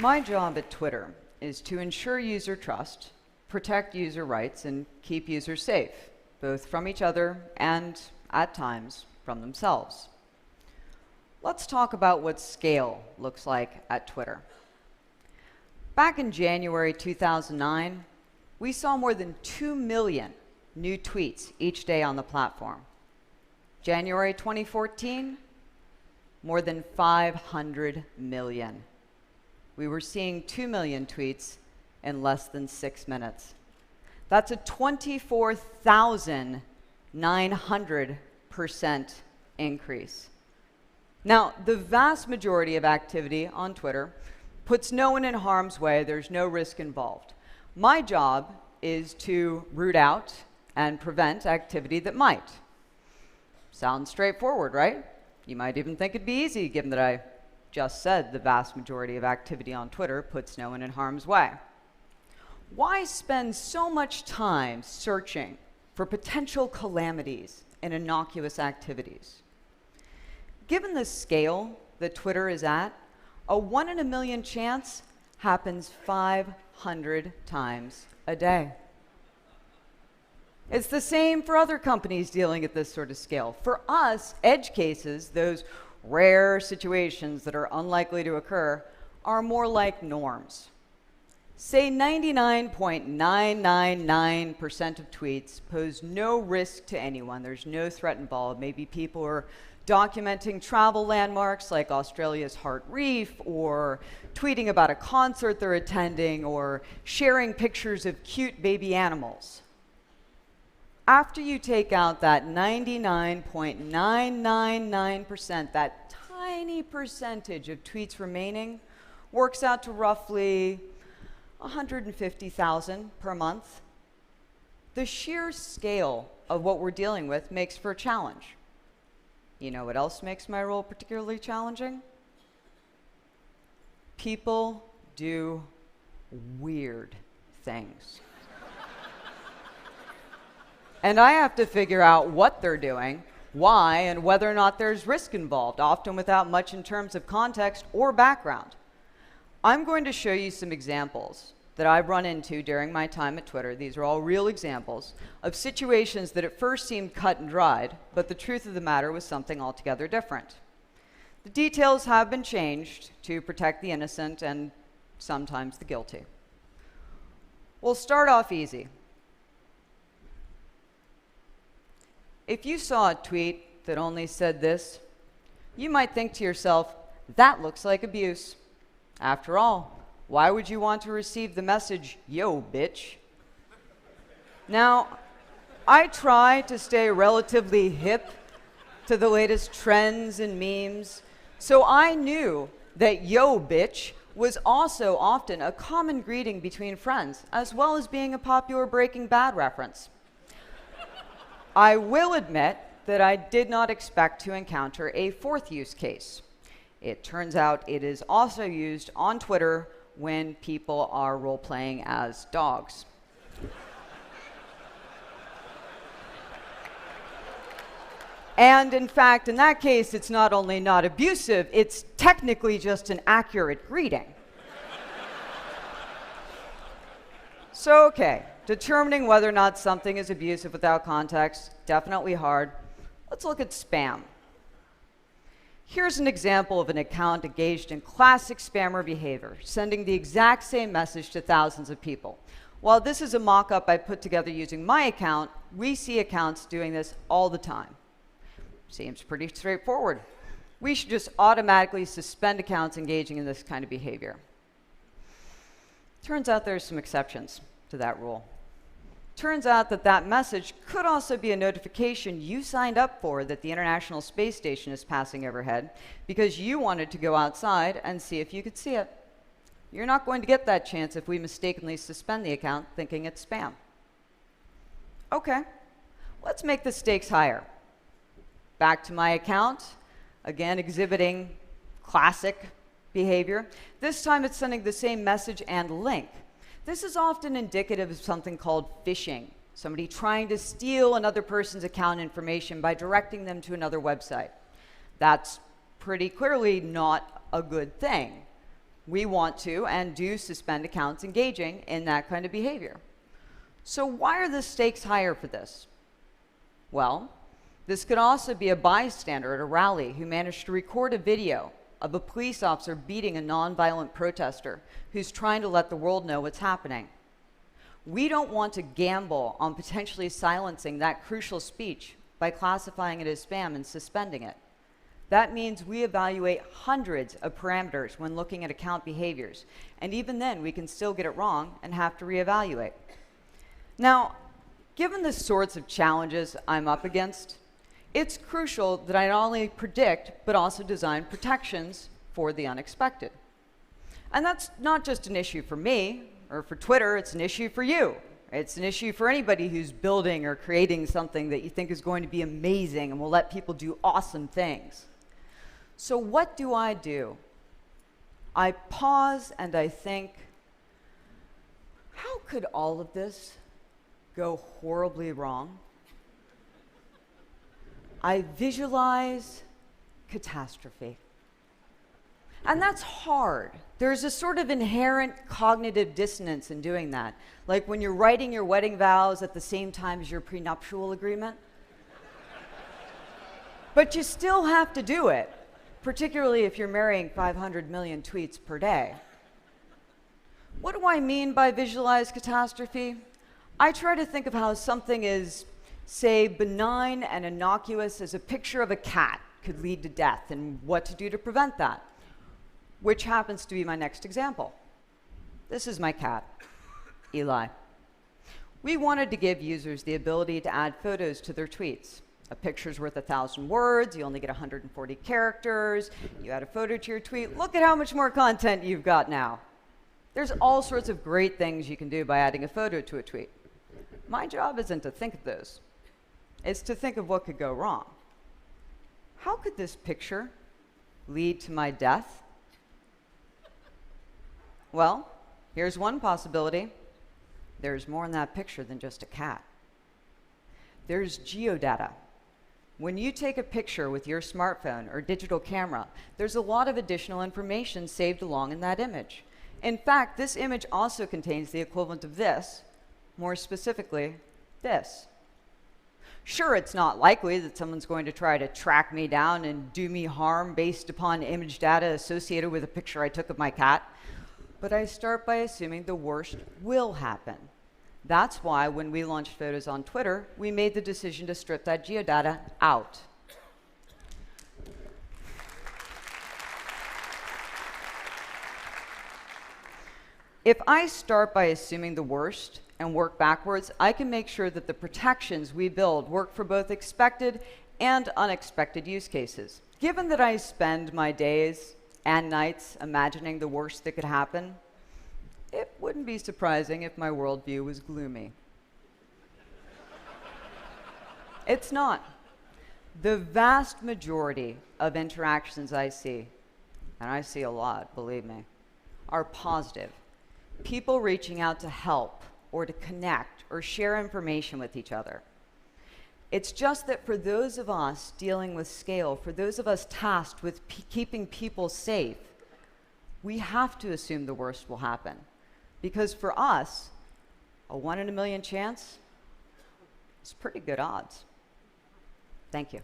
My job at Twitter is to ensure user trust, protect user rights, and keep users safe, both from each other and, at times, from themselves. Let's talk about what scale looks like at Twitter. Back in January 2009, we saw more than 2 million new tweets each day on the platform. January 2014, more than 500 million. We were seeing 2 million tweets in less than 6 minutes. That's a 24,900% increase. Now, the vast majority of activity on Twitter puts no one in harm's way. There's no risk involved. My job is to root out and prevent activity that might. Sounds straightforward, right? You might even think it'd be easy, given that I just said the vast majority of activity on Twitter puts no one in harm's way. Why spend so much time searching for potential calamities and innocuous activities? Given the scale that Twitter is at, a 1 in a million chance happens 500 times a day. It's the same for other companies dealing at this sort of scale. For us, edge cases, those rare situations that are unlikely to occur, are more like norms. Say 99.999% of tweets pose no risk to anyone. There's no threat involved. Maybe people are documenting travel landmarks like Australia's Heart Reef, or tweeting about a concert they're attending, or sharing pictures of cute baby animals. After you take out that 99.999%, that tiny percentage of tweets remaining works out to roughly 150,000 per month. The sheer scale of what we're dealing with makes for a challenge. You know what else makes my role particularly challenging? People do weird things. And I have to figure out what they're doing, why, and whether or not there's risk involved, often without much in terms of context or background. I'm going to show you some examples that I've run into during my time at Twitter. These are all real examples of situations that at first seemed cut and dried, but the truth of the matter was something altogether different. The details have been changed to protect the innocent and sometimes the guilty. We'll start off easy. If you saw a tweet that only said this, you might think to yourself, that looks like abuse. After all, why would you want to receive the message, yo, bitch? Now, I try to stay relatively hip to the latest trends and memes, so I knew that yo, bitch was also often a common greeting between friends, as well as being a popular Breaking Bad reference. I will admit that I did not expect to encounter a fourth use case. It turns out it is also used on Twitter when people are role-playing as dogs. And in fact, in that case, it's not only not abusive, it's technically just an accurate greeting. So, okay, determining whether or not something is abusive without context, definitely hard. Let's look at spam. Here's an example of an account engaged in classic spammer behavior, sending the exact same message to thousands of people. While this is a mock-up I put together using my account, we see accounts doing this all the time. Seems pretty straightforward. We should just automatically suspend accounts engaging in this kind of behavior. Turns out there's some exceptions to that rule. Turns out that that message could also be a notification you signed up for that the International Space Station is passing overhead because you wanted to go outside and see if you could see it. You're not going to get that chance if we mistakenly suspend the account thinking it's spam. Okay, let's make the stakes higher. Back to my account, again exhibiting classic behavior. This time it's sending the same message and link. This is often indicative of something called phishing, somebody trying to steal another person's account information by directing them to another website. That's pretty clearly not a good thing. We want to and do suspend accounts engaging in that kind of behavior. So why are the stakes higher for this? Well, this could also be a bystander at a rally who managed to record a video of a police officer beating a nonviolent protester who's trying to let the world know what's happening. We don't want to gamble on potentially silencing that crucial speech by classifying it as spam and suspending it. That means we evaluate hundreds of parameters when looking at account behaviors, and even then we can still get it wrong and have to reevaluate. Now, given the sorts of challenges I'm up against, it's crucial that I not only predict, but also design protections for the unexpected. And that's not just an issue for me or for Twitter, it's an issue for you. It's an issue for anybody who's building or creating something that you think is going to be amazing and will let people do awesome things. So what do? I pause and I think, how could all of this go horribly wrong? I visualize catastrophe. And that's hard. There's a sort of inherent cognitive dissonance in doing that. Like when you're writing your wedding vows at the same time as your prenuptial agreement. But you still have to do it, particularly if you're marrying 500 million tweets per day. What do I mean by visualize catastrophe? I try to think of how something is, say, benign and innocuous as a picture of a cat could lead to death and what to do to prevent that, which happens to be my next example. This is my cat, Eli. We wanted to give users the ability to add photos to their tweets. A picture's worth 1,000 words, you only get 140 characters, you add a photo to your tweet, look at how much more content you've got now. There's all sorts of great things you can do by adding a photo to a tweet. My job isn't to think of those. It's to think of what could go wrong. How could this picture lead to my death? Well, here's one possibility. There's more in that picture than just a cat. There's geodata. When you take a picture with your smartphone or digital camera, there's a lot of additional information saved along in that image. In fact, this image also contains the equivalent of this, more specifically, this. Sure, it's not likely that someone's going to try to track me down and do me harm based upon image data associated with a picture I took of my cat, but I start by assuming the worst will happen. That's why when we launched photos on Twitter, we made the decision to strip that geodata out. If I start by assuming the worst and work backwards, I can make sure that the protections we build work for both expected and unexpected use cases. Given that I spend my days and nights imagining the worst that could happen, it wouldn't be surprising if my worldview was gloomy. It's not. The vast majority of interactions I see, and I see a lot, believe me, are positive. People reaching out to help or to connect or share information with each other. It's just that for those of us dealing with scale, for those of us tasked with keeping people safe, we have to assume the worst will happen. Because for us, a 1 in a million chance is pretty good odds. Thank you.